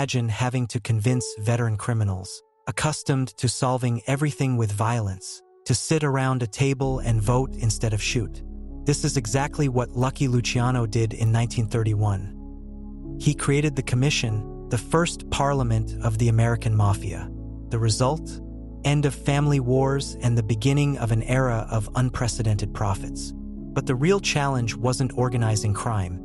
imagine having to convince veteran criminals, accustomed to solving everything with violence, to sit around a table and vote instead of shoot. This is exactly what Lucky Luciano did in 1931. He created the Commission, the first parliament of the American Mafia. The result? End of family wars and the beginning of an era of unprecedented profits. But the real challenge wasn't organizing crime.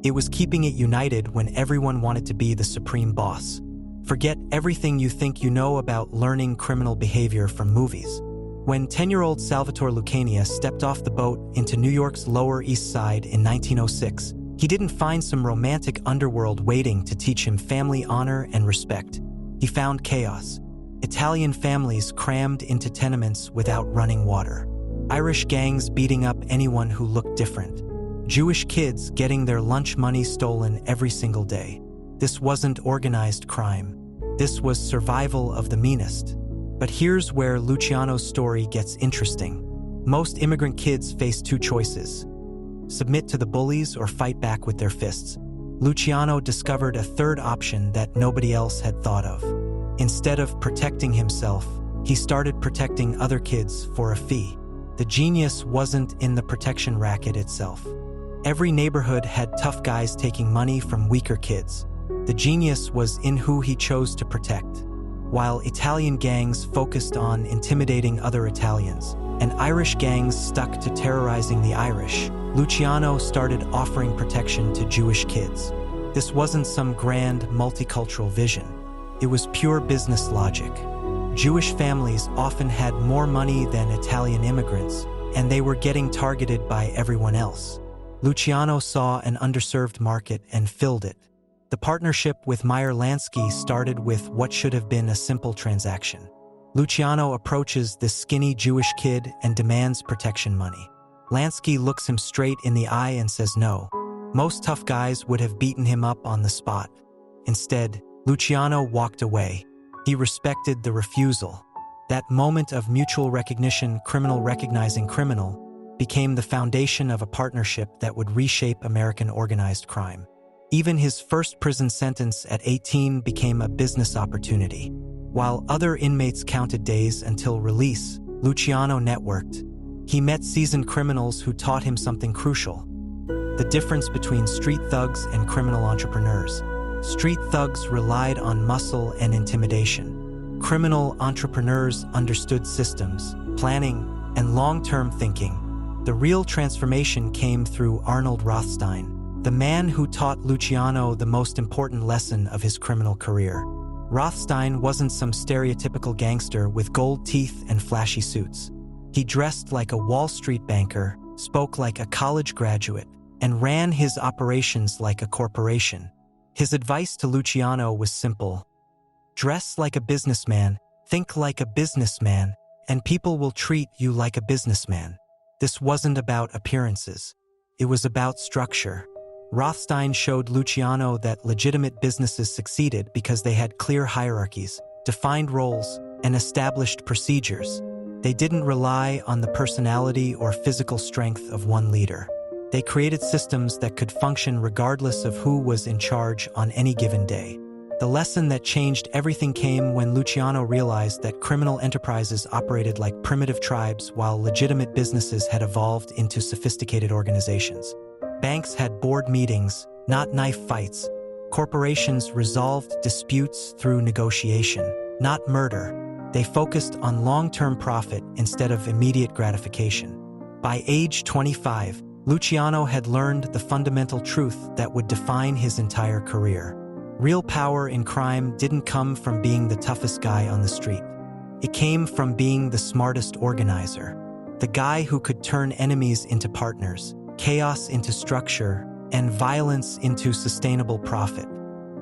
It was keeping it united when everyone wanted to be the supreme boss. Forget everything you think you know about learning criminal behavior from movies. When 10-year-old Salvatore Lucania stepped off the boat into New York's Lower East Side in 1906, he didn't find some romantic underworld waiting to teach him family honor and respect. He found chaos. Italian families crammed into tenements witithout running water. Irish gangs beating up anyone who looked different. Jewish kids getting their lunch money stolen every single day. This wasn't organized crime. This was survival of the meanest. But here's where Luciano's story gets interesting. Most immigrant kids face two choices: submit to the bullies or fight back with their fists. Luciano discovered a third option that nobody else had thought of. Instead of protecting himself, he started protecting other kids for a fee. The genius wasn't in the protection racket itself. Every neighborhood had tough guys taking money from weaker kids. The genius was in who he chose to protect. While Italian gangs focused on intimidating other Italians, and Irish gangs stuck to terrorizing the Irish, Luciano started offering protection to Jewish kids. This wasn't some grand multicultural vision. It was pure business logic. Jewish families often had more money than Italian immigrants, and they were getting targeted by everyone else. Luciano saw an underserved market and filled it. The partnership with Meyer Lansky started with what should have been a simple transaction. Luciano approaches this skinny Jewish kid and demands protection money. Lansky looks him straight in the eye and says no. Most tough guys would have beaten him up on the spot. Instead, Luciano walked away. He respected the refusal. That moment of mutual recognition, criminal recognizing criminal, became the foundation of a partnership that would reshape American organized crime. Even his first prison sentence at 18 became a business opportunity. While other inmates counted days until release, Luciano networked. He met seasoned criminals who taught him something crucial: the difference between street thugs and criminal entrepreneurs. Street thugs relied on muscle and intimidation. Criminal entrepreneurs understood systems, planning, and long-term thinking. The real transformation came through Arnold Rothstein, the man who taught Luciano the most important lesson of his criminal career. Rothstein wasn't some stereotypical gangster with gold teeth and flashy suits. He dressed like a Wall Street banker, spoke like a college graduate, and ran his operations like a corporation. His advice to Luciano was simple: dress like a businessman, think like a businessman, and people will treat you like a businessman. This wasn't about appearances. It was about structure. Rothstein showed Luciano that legitimate businesses succeeded because they had clear hierarchies, defined roles, and established procedures. They didn't rely on the personality or physical strength of one leader. They created systems that could function regardless of who was in charge on any given day. The lesson that changed everything came when Luciano realized that criminal enterprises operated like primitive tribes while legitimate businesses had evolved into sophisticated organizations. Banks had board meetings, not knife fights. Corporations resolved disputes through negotiation, not murder. They focused on long-term profit instead of immediate gratification. By age 25, Luciano had learned the fundamental truth that would define his entire career. Real power in crime didn't come from being the toughest guy on the street. It came from being the smartest organizer, the guy who could turn enemies into partners, chaos into structure, and violence into sustainable profit.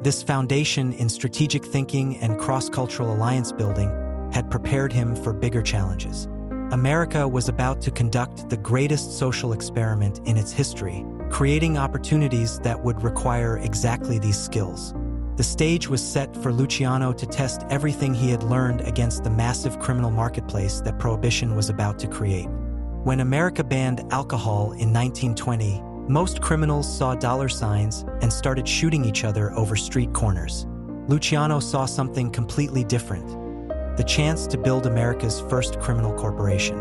This foundation in strategic thinking and cross-cultural alliance building had prepared him for bigger challenges. America was about to conduct the greatest social experiment in its history, creating opportunities that would require exactly these skills. The stage was set for Luciano to test everything he had learned against the massive criminal marketplace that Prohibition was about to create. When America banned alcohol in 1920, most criminals saw dollar signs and started shooting each other over street corners. Luciano saw something completely different: the chance to build America's first criminal corporation.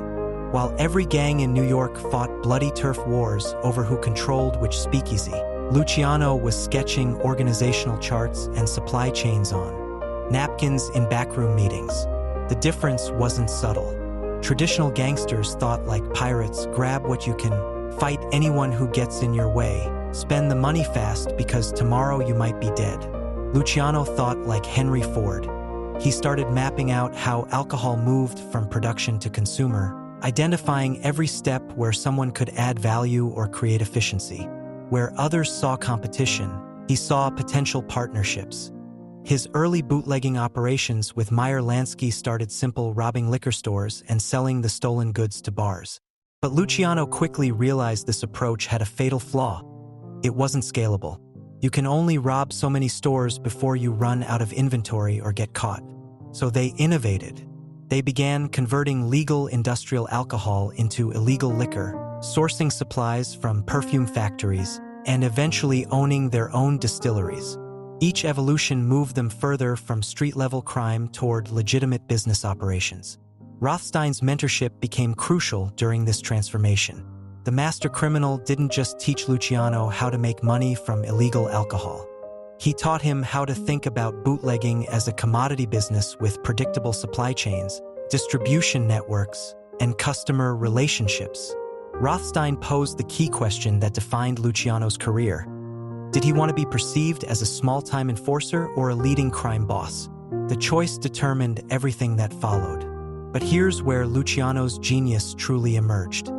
While every gang in New York fought bloody turf wars over who controlled which speakeasy, Luciano was sketching organizational charts and supply chains on napkins in backroom meetings. The difference wasn't subtle. Traditional gangsters thought like pirates: grab what you can, fight anyone who gets in your way, spend the money fast because tomorrow you might be dead. Luciano thought like Henry Ford. He started mapping out how alcohol moved from production to consumer, identifying every step where someone could add value or create efficiency. Where others saw competition, he saw potential partnerships. His early bootlegging operations with Meyer Lansky started simple, robbing liquor stores and selling the stolen goods to bars. But Luciano quickly realized this approach had a fatal flaw. It wasn't scalable. You can only rob so many stores before you run out of inventory or get caught. So they innovated. They began converting legal industrial alcohol into illegal liquor, sourcing supplies from perfume factories, and eventually owning their own distilleries. Each evolution moved them further from street-level crime toward legitimate business operations. Rothstein's mentorship became crucial during this transformation. The master criminal didn't just teach Luciano how to make money from illegal alcohol. He taught him how to think about bootlegging as a commodity business with predictable supply chains, distribution networks, and customer relationships. Rothstein posed the key question that defined Luciano's career. Did he want to be perceived as a small-time enforcer or a leading crime boss? The choice determined everything that followed. But here's where Luciano's genius truly emerged.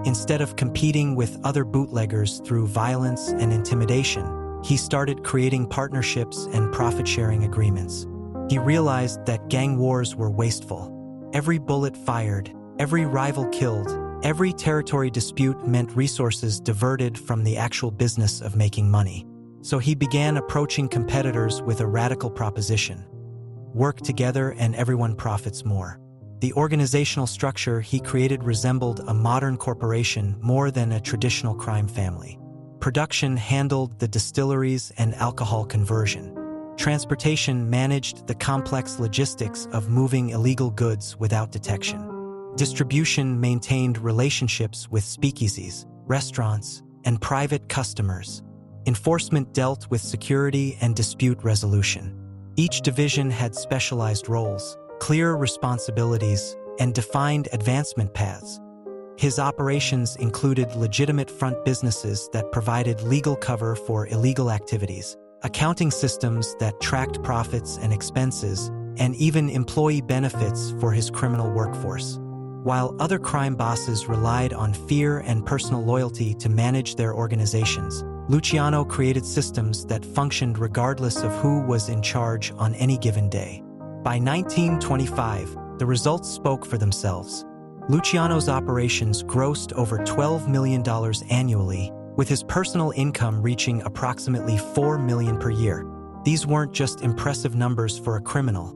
Instead of competing with other bootleggers through violence and intimidation, he started creating partnerships and profit-sharing agreements. He realized that gang wars were wasteful. Every bullet fired, every rival killed, every territory dispute meant resources diverted from the actual business of making money. So he began approaching competitors with a radical proposition: work together and everyone profits more. The organizational structure he created resembled a modern corporation more than a traditional crime family. Production handled the distilleries and alcohol conversion. Transportation managed the complex logistics of moving illegal goods without detection. Distribution maintained relationships with speakeasies, restaurants, and private customers. Enforcement dealt with security and dispute resolution. Each division had specialized roles, clear responsibilities, and defined advancement paths. His operations included legitimate front businesses that provided legal cover for illegal activities, accounting systems that tracked profits and expenses, and even employee benefits for his criminal workforce. While other crime bosses relied on fear and personal loyalty to manage their organizations, Luciano created systems that functioned regardless of who was in charge on any given day. By 1925, the results spoke for themselves. Luciano's operations grossed over $12 million annually, with his personal income reaching approximately $4 million per year. These weren't just impressive numbers for a criminal.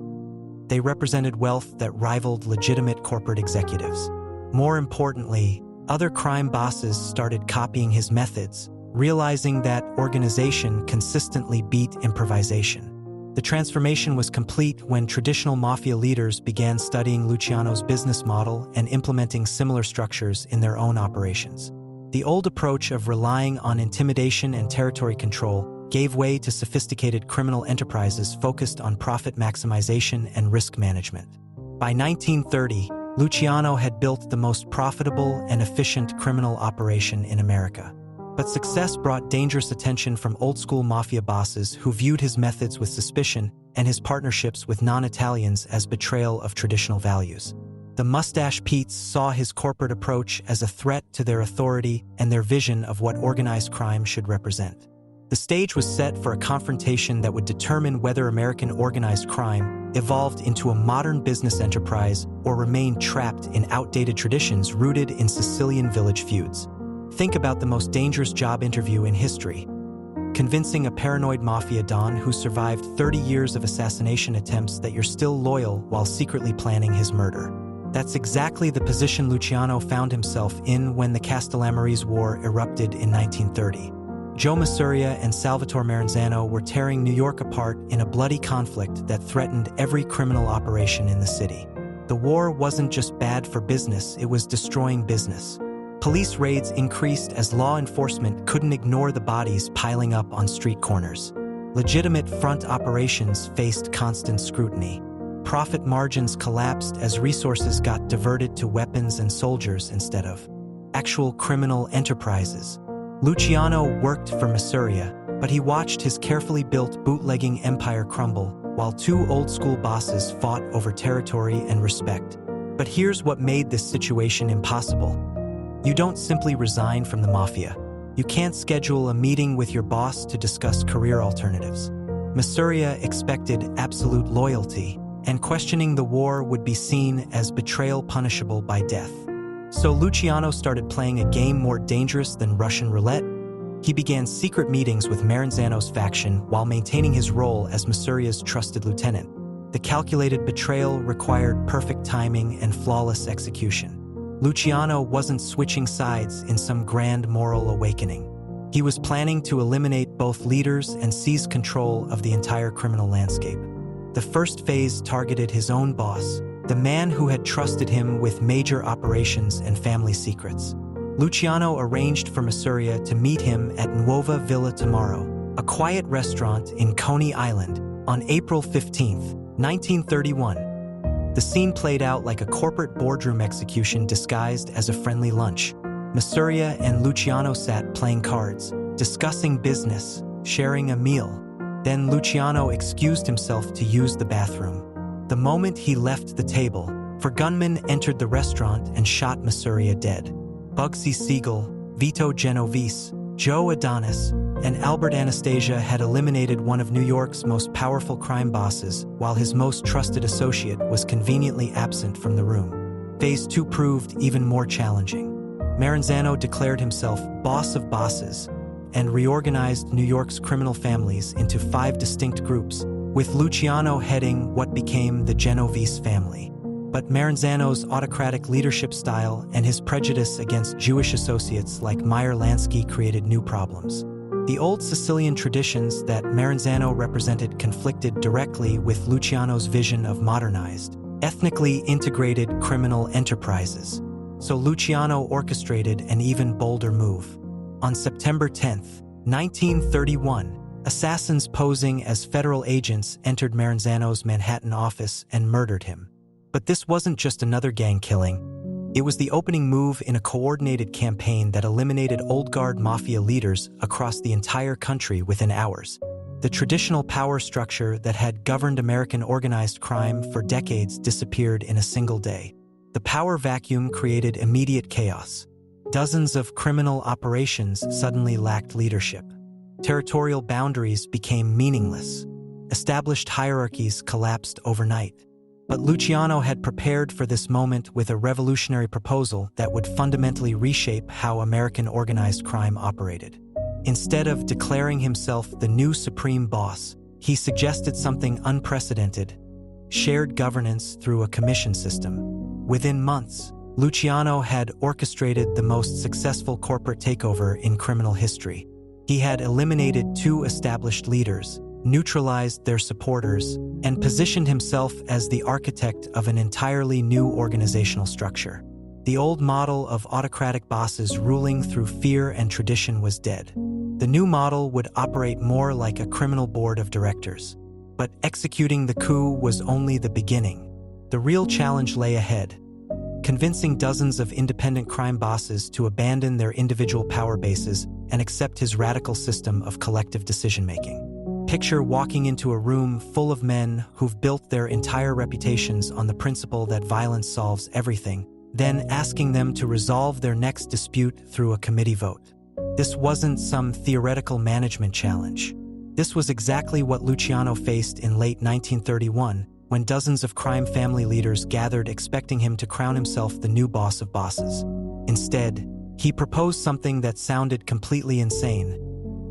They represented wealth that rivaled legitimate corporate executives. More importantly, other crime bosses started copying his methods, realizing that organization consistently beat improvisation. The transformation was complete when traditional mafia leaders began studying Luciano's business model and implementing similar structures in their own operations. The old approach of relying on intimidation and territory control gave way to sophisticated criminal enterprises focused on profit maximization and risk management. By 1930, Luciano had built the most profitable and efficient criminal operation in America. But success brought dangerous attention from old-school mafia bosses who viewed his methods with suspicion and his partnerships with non-Italians as betrayal of traditional values. The Mustache Pete's saw his corporate approach as a threat to their authority and their vision of what organized crime should represent. The stage was set for a confrontation that would determine whether American organized crime evolved into a modern business enterprise or remained trapped in outdated traditions rooted in Sicilian village feuds. Think about the most dangerous job interview in history. Convincing a paranoid mafia don who survived 30 years of assassination attempts that you're still loyal while secretly planning his murder. That's exactly the position Luciano found himself in when the Castellamarese War erupted in 1930. Joe Masuria and Salvatore Maranzano were tearing New York apart in a bloody conflict that threatened every criminal operation in the city. The war wasn't just bad for business, it was destroying business. Police raids increased as law enforcement couldn't ignore the bodies piling up on street corners. Legitimate front operations faced constant scrutiny. Profit margins collapsed as resources got diverted to weapons and soldiers instead of actual criminal enterprises. Luciano worked for Masuria, but he watched his carefully built bootlegging empire crumble while two old-school bosses fought over territory and respect. But here's what made this situation impossible. You don't simply resign from the Mafia. You can't schedule a meeting with your boss to discuss career alternatives. Masuria expected absolute loyalty, and questioning the war would be seen as betrayal punishable by death. So Luciano started playing a game more dangerous than Russian roulette. He began secret meetings with Maranzano's faction while maintaining his role as Masuria's trusted lieutenant. The calculated betrayal required perfect timing and flawless execution. Luciano wasn't switching sides in some grand moral awakening. He was planning to eliminate both leaders and seize control of the entire criminal landscape. The first phase targeted his own boss, the man who had trusted him with major operations and family secrets. Luciano arranged for Masuria to meet him at Nuova Villa Tomorrow, a quiet restaurant in Coney Island, on April 15, 1931. The scene played out like a corporate boardroom execution disguised as a friendly lunch. Masuria and Luciano sat playing cards, discussing business, sharing a meal. Then Luciano excused himself to use the bathroom. The moment he left the table, four gunmen entered the restaurant and shot Masuria dead. Bugsy Siegel, Vito Genovese, Joe Adonis, and Albert Anastasia had eliminated one of New York's most powerful crime bosses, while his most trusted associate was conveniently absent from the room. Phase 2 proved even more challenging. Maranzano declared himself boss of bosses and reorganized New York's criminal families into 5 distinct groups, with Luciano heading what became the Genovese family. But Maranzano's autocratic leadership style and his prejudice against Jewish associates like Meyer Lansky created new problems. The old Sicilian traditions that Maranzano represented conflicted directly with Luciano's vision of modernized, ethnically integrated criminal enterprises. So Luciano orchestrated an even bolder move. On September 10, 1931, assassins posing as federal agents entered Maranzano's Manhattan office and murdered him. But this wasn't just another gang killing. It was the opening move in a coordinated campaign that eliminated old guard mafia leaders across the entire country within hours. The traditional power structure that had governed American organized crime for decades disappeared in a single day. The power vacuum created immediate chaos. Dozens of criminal operations suddenly lacked leadership. Territorial boundaries became meaningless. Established hierarchies collapsed overnight. But Luciano had prepared for this moment with a revolutionary proposal that would fundamentally reshape how American organized crime operated. Instead of declaring himself the new supreme boss, he suggested something unprecedented: shared governance through a commission system. Within months, Luciano had orchestrated the most successful corporate takeover in criminal history. He had eliminated 2 established leaders, neutralized their supporters, and positioned himself as the architect of an entirely new organizational structure. The old model of autocratic bosses ruling through fear and tradition was dead. The new model would operate more like a criminal board of directors. But executing the coup was only the beginning. The real challenge lay ahead: convincing dozens of independent crime bosses to abandon their individual power bases and accept his radical system of collective decision-making. Picture walking into a room full of men who've built their entire reputations on the principle that violence solves everything, then asking them to resolve their next dispute through a committee vote. This wasn't some theoretical management challenge. This was exactly what Luciano faced in late 1931, when dozens of crime family leaders gathered expecting him to crown himself the new boss of bosses. Instead, he proposed something that sounded completely insane: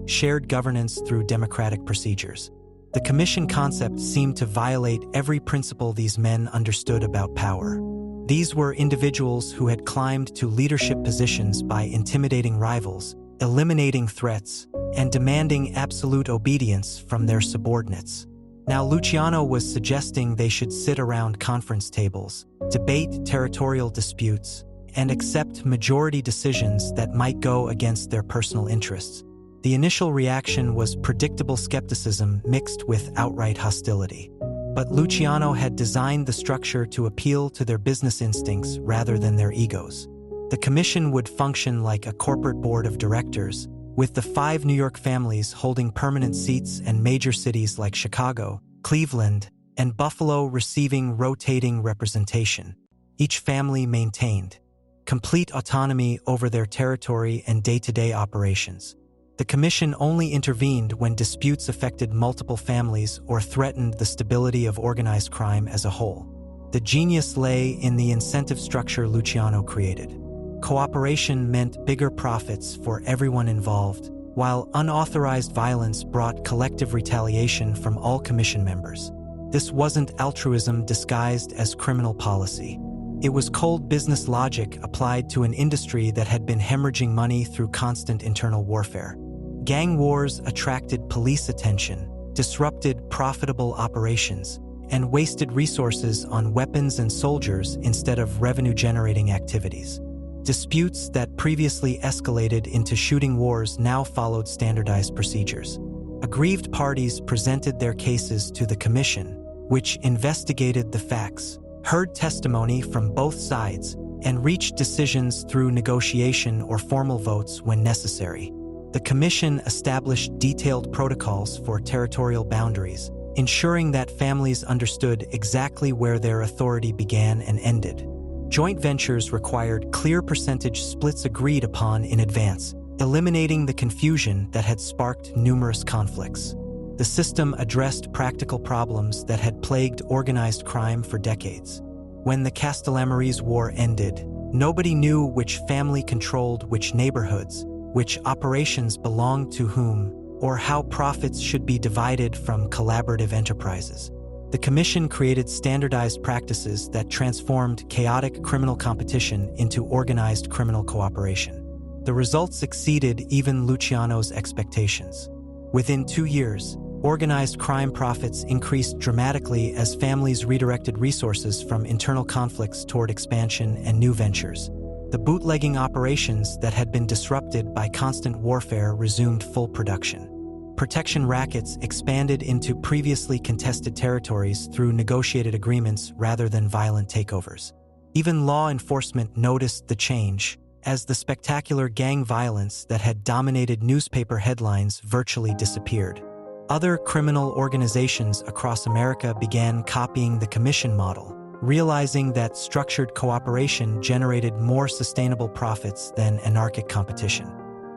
shared governance through democratic procedures. The commission concept seemed to violate every principle these men understood about power. These were individuals who had climbed to leadership positions by intimidating rivals, eliminating threats, and demanding absolute obedience from their subordinates. Now, Luciano was suggesting they should sit around conference tables, debate territorial disputes, and accept majority decisions that might go against their personal interests. The initial reaction was predictable skepticism mixed with outright hostility. But Luciano had designed the structure to appeal to their business instincts rather than their egos. The commission would function like a corporate board of directors, with the 5 New York families holding permanent seats and major cities like Chicago, Cleveland, and Buffalo receiving rotating representation. Each family maintained complete autonomy over their territory and day-to-day operations. The commission only intervened when disputes affected multiple families or threatened the stability of organized crime as a whole. The genius lay in the incentive structure Luciano created. Cooperation meant bigger profits for everyone involved, while unauthorized violence brought collective retaliation from all commission members. This wasn't altruism disguised as criminal policy. It was cold business logic applied to an industry that had been hemorrhaging money through constant internal warfare. Gang wars attracted police attention, disrupted profitable operations, and wasted resources on weapons and soldiers instead of revenue-generating activities. Disputes that previously escalated into shooting wars now followed standardized procedures. Aggrieved parties presented their cases to the commission, which investigated the facts, heard testimony from both sides, and reached decisions through negotiation or formal votes when necessary. The commission established detailed protocols for territorial boundaries, ensuring that families understood exactly where their authority began and ended. Joint ventures required clear percentage splits agreed upon in advance, eliminating the confusion that had sparked numerous conflicts. The system addressed practical problems that had plagued organized crime for decades. When the Castellamarese War ended, nobody knew which family controlled which neighborhoods, which operations belonged to whom, or how profits should be divided from collaborative enterprises. The commission created standardized practices that transformed chaotic criminal competition into organized criminal cooperation. The results exceeded even Luciano's expectations. Within 2 years, organized crime profits increased dramatically as families redirected resources from internal conflicts toward expansion and new ventures. The bootlegging operations that had been disrupted by constant warfare resumed full production. Protection rackets expanded into previously contested territories through negotiated agreements rather than violent takeovers. Even law enforcement noticed the change, as the spectacular gang violence that had dominated newspaper headlines virtually disappeared. Other criminal organizations across America began copying the commission model, realizing that structured cooperation generated more sustainable profits than anarchic competition.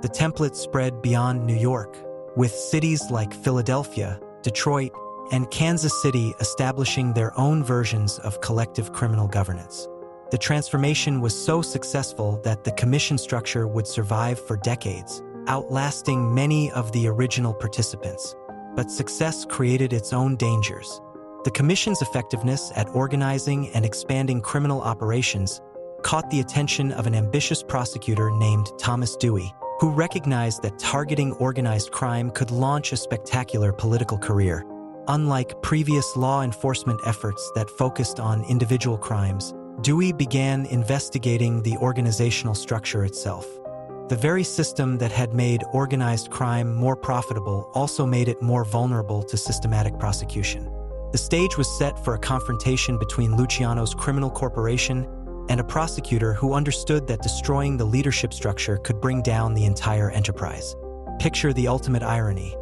The template spread beyond New York, with cities like Philadelphia, Detroit, and Kansas City establishing their own versions of collective criminal governance. The transformation was so successful that the commission structure would survive for decades, outlasting many of the original participants. But success created its own dangers. The commission's effectiveness at organizing and expanding criminal operations caught the attention of an ambitious prosecutor named Thomas Dewey, who recognized that targeting organized crime could launch a spectacular political career. Unlike previous law enforcement efforts that focused on individual crimes, Dewey began investigating the organizational structure itself. The very system that had made organized crime more profitable also made it more vulnerable to systematic prosecution. The stage was set for a confrontation between Luciano's criminal corporation and a prosecutor who understood that destroying the leadership structure could bring down the entire enterprise. Picture the ultimate irony.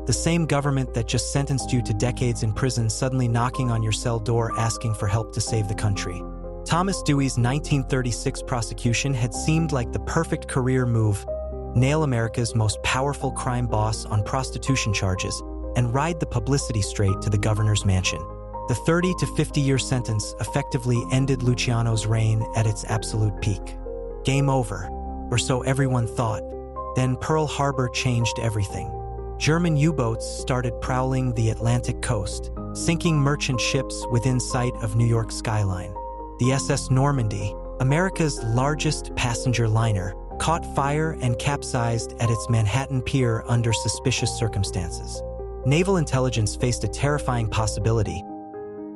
The same government that just sentenced you to decades in prison suddenly knocking on your cell door asking for help to save the country. Thomas Dewey's 1936 prosecution had seemed like the perfect career move: nail America's most powerful crime boss on prostitution charges and ride the publicity straight to the governor's mansion. The 30 to 50-year sentence effectively ended Luciano's reign at its absolute peak. Game over, or so everyone thought. Then Pearl Harbor changed everything. German U-boats started prowling the Atlantic coast, sinking merchant ships within sight of New York's skyline. The SS Normandy, America's largest passenger liner, caught fire and capsized at its Manhattan pier under suspicious circumstances. Naval intelligence faced a terrifying possibility.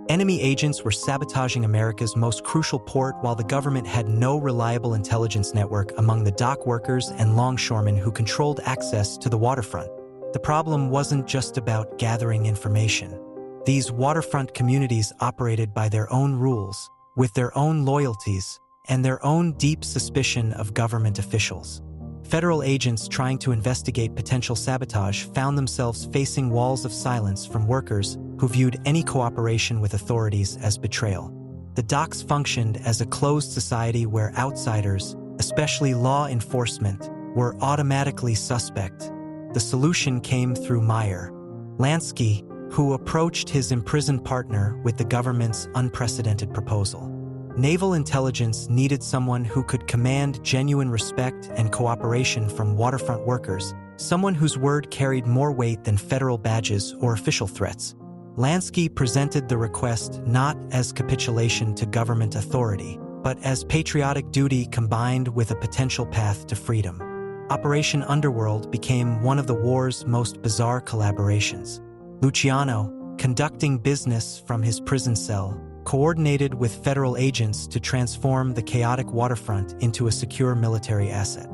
Enemy agents were sabotaging America's most crucial port while the government had no reliable intelligence network among the dock workers and longshoremen who controlled access to the waterfront. The problem wasn't just about gathering information. These waterfront communities operated by their own rules, with their own loyalties, and their own deep suspicion of government officials. Federal agents trying to investigate potential sabotage found themselves facing walls of silence from workers who viewed any cooperation with authorities as betrayal. The docks functioned as a closed society where outsiders, especially law enforcement, were automatically suspect. The solution came through Meyer Lansky, who approached his imprisoned partner with the government's unprecedented proposal. Naval intelligence needed someone who could command genuine respect and cooperation from waterfront workers, someone whose word carried more weight than federal badges or official threats. Lansky presented the request not as capitulation to government authority, but as patriotic duty combined with a potential path to freedom. Operation Underworld became one of the war's most bizarre collaborations. Luciano, conducting business from his prison cell, coordinated with federal agents to transform the chaotic waterfront into a secure military asset.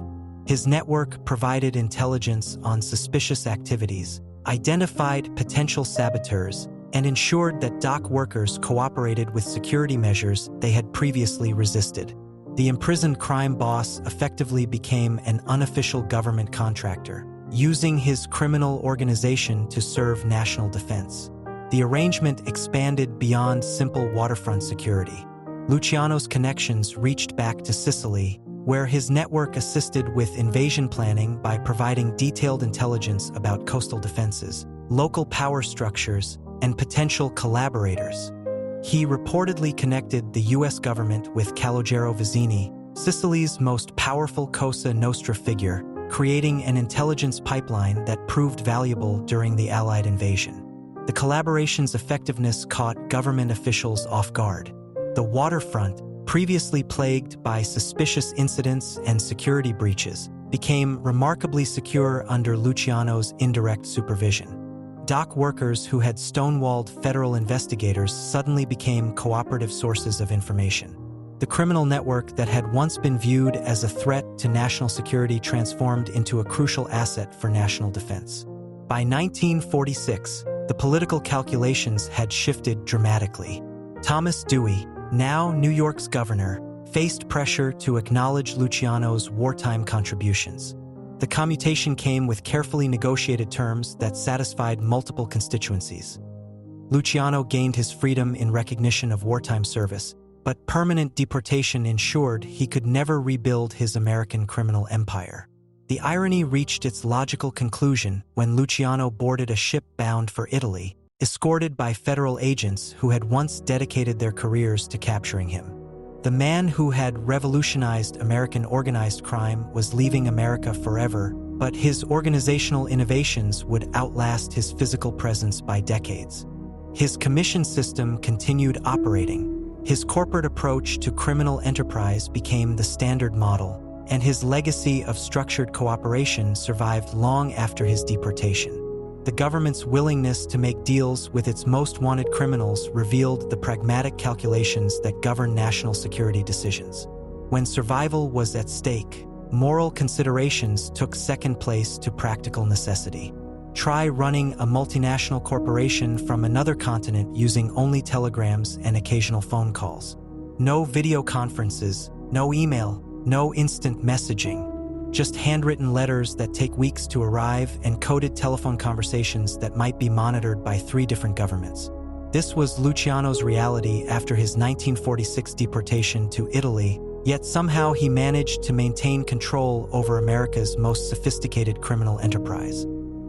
His network provided intelligence on suspicious activities, identified potential saboteurs, and ensured that dock workers cooperated with security measures they had previously resisted. The imprisoned crime boss effectively became an unofficial government contractor, using his criminal organization to serve national defense. The arrangement expanded beyond simple waterfront security. Luciano's connections reached back to Sicily, where his network assisted with invasion planning by providing detailed intelligence about coastal defenses, local power structures, and potential collaborators. He reportedly connected the U.S. government with Calogero Vizzini, Sicily's most powerful Cosa Nostra figure, creating an intelligence pipeline that proved valuable during the Allied invasion. The collaboration's effectiveness caught government officials off guard. The waterfront, previously plagued by suspicious incidents and security breaches, became remarkably secure under Luciano's indirect supervision. Dock workers who had stonewalled federal investigators suddenly became cooperative sources of information. The criminal network that had once been viewed as a threat to national security transformed into a crucial asset for national defense. By 1946, the political calculations had shifted dramatically. Thomas Dewey, now New York's governor, faced pressure to acknowledge Luciano's wartime contributions. The commutation came with carefully negotiated terms that satisfied multiple constituencies. Luciano gained his freedom in recognition of wartime service, but permanent deportation ensured he could never rebuild his American criminal empire. The irony reached its logical conclusion when Luciano boarded a ship bound for Italy, escorted by federal agents who had once dedicated their careers to capturing him. The man who had revolutionized American organized crime was leaving America forever, but his organizational innovations would outlast his physical presence by decades. His commission system continued operating. His corporate approach to criminal enterprise became the standard model, and his legacy of structured cooperation survived long after his deportation. The government's willingness to make deals with its most wanted criminals revealed the pragmatic calculations that govern national security decisions. When survival was at stake, moral considerations took second place to practical necessity. Try running a multinational corporation from another continent using only telegrams and occasional phone calls. No video conferences, no email, no instant messaging. Just handwritten letters that take weeks to arrive and coded telephone conversations that might be monitored by 3 different governments. This was Luciano's reality after his 1946 deportation to Italy, yet somehow he managed to maintain control over America's most sophisticated criminal enterprise.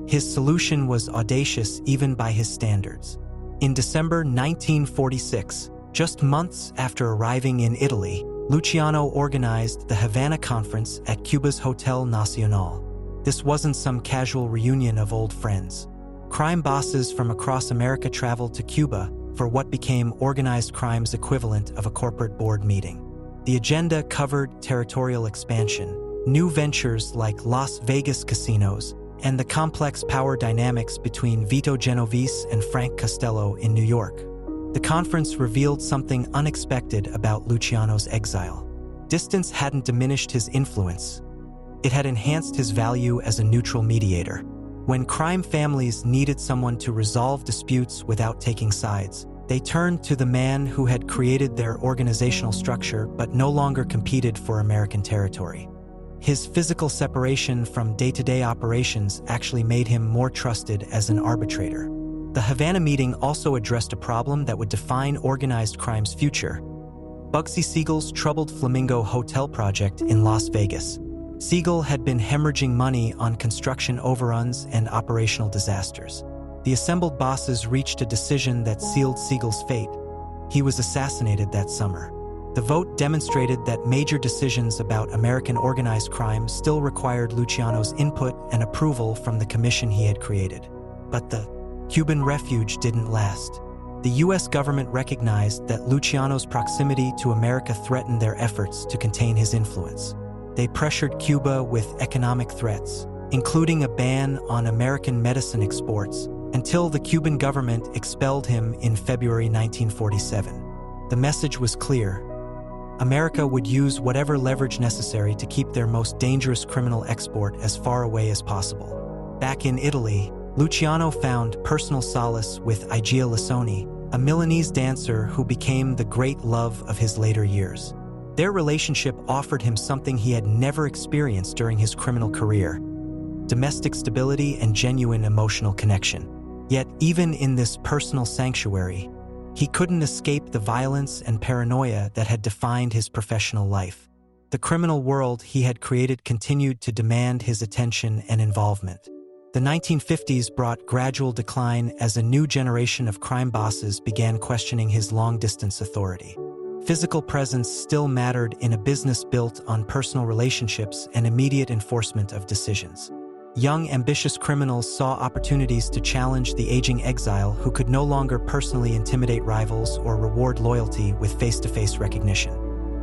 His solution was audacious even by his standards. In December 1946, just months after arriving in Italy, Luciano organized the Havana Conference at Cuba's Hotel Nacional. This wasn't some casual reunion of old friends. Crime bosses from across America traveled to Cuba for what became organized crime's equivalent of a corporate board meeting. The agenda covered territorial expansion, new ventures like Las Vegas casinos, and the complex power dynamics between Vito Genovese and Frank Costello in New York. The conference revealed something unexpected about Luciano's exile. Distance hadn't diminished his influence. It had enhanced his value as a neutral mediator. When crime families needed someone to resolve disputes without taking sides, they turned to the man who had created their organizational structure but no longer competed for American territory. His physical separation from day-to-day operations actually made him more trusted as an arbitrator. The Havana meeting also addressed a problem that would define organized crime's future: Bugsy Siegel's troubled Flamingo Hotel project in Las Vegas. Siegel had been hemorrhaging money on construction overruns and operational disasters. The assembled bosses reached a decision that sealed Siegel's fate. He was assassinated that summer. The vote demonstrated that major decisions about American organized crime still required Luciano's input and approval from the commission he had created. But the Cuban refuge didn't last. The U.S. government recognized that Luciano's proximity to America threatened their efforts to contain his influence. They pressured Cuba with economic threats, including a ban on American medicine exports, until the Cuban government expelled him in February 1947. The message was clear: America would use whatever leverage necessary to keep their most dangerous criminal export as far away as possible. Back in Italy, Luciano found personal solace with Igia Lissoni, a Milanese dancer who became the great love of his later years. Their relationship offered him something he had never experienced during his criminal career: domestic stability and genuine emotional connection. Yet, even in this personal sanctuary, he couldn't escape the violence and paranoia that had defined his professional life. The criminal world he had created continued to demand his attention and involvement. The 1950s brought gradual decline as a new generation of crime bosses began questioning his long-distance authority. Physical presence still mattered in a business built on personal relationships and immediate enforcement of decisions. Young, ambitious criminals saw opportunities to challenge the aging exile who could no longer personally intimidate rivals or reward loyalty with face-to-face recognition.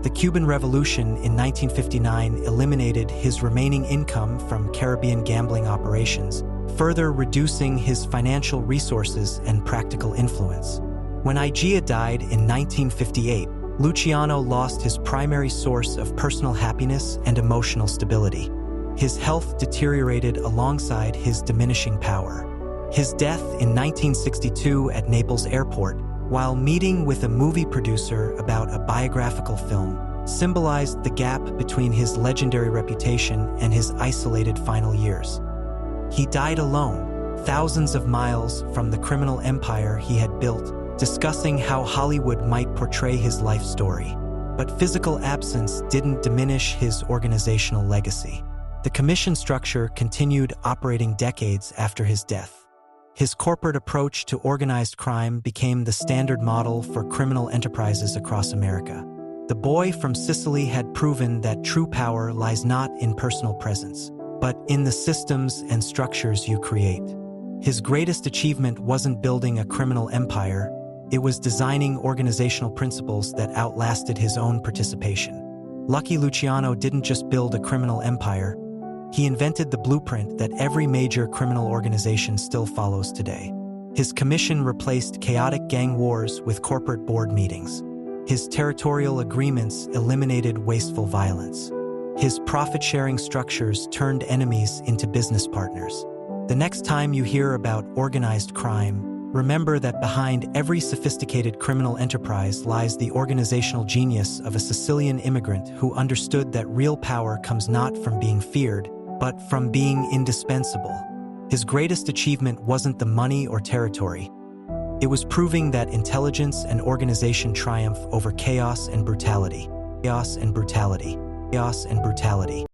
The Cuban Revolution in 1959 eliminated his remaining income from Caribbean gambling operations, further reducing his financial resources and practical influence. When Igia died in 1958, Luciano lost his primary source of personal happiness and emotional stability. His health deteriorated alongside his diminishing power. His death in 1962 at Naples Airport, while meeting with a movie producer about a biographical film, symbolized the gap between his legendary reputation and his isolated final years. He died alone, thousands of miles from the criminal empire he had built, discussing how Hollywood might portray his life story. But physical absence didn't diminish his organizational legacy. The commission structure continued operating decades after his death. His corporate approach to organized crime became the standard model for criminal enterprises across America. The boy from Sicily had proven that true power lies not in personal presence, but in the systems and structures you create. His greatest achievement wasn't building a criminal empire, it was designing organizational principles that outlasted his own participation. Lucky Luciano didn't just build a criminal empire, he invented the blueprint that every major criminal organization still follows today. His commission replaced chaotic gang wars with corporate board meetings. His territorial agreements eliminated wasteful violence. His profit-sharing structures turned enemies into business partners. The next time you hear about organized crime, remember that behind every sophisticated criminal enterprise lies the organizational genius of a Sicilian immigrant who understood that real power comes not from being feared, but from being indispensable. His greatest achievement wasn't the money or territory. It was proving that intelligence and organization triumph over chaos and brutality. Chaos and brutality. Chaos and brutality.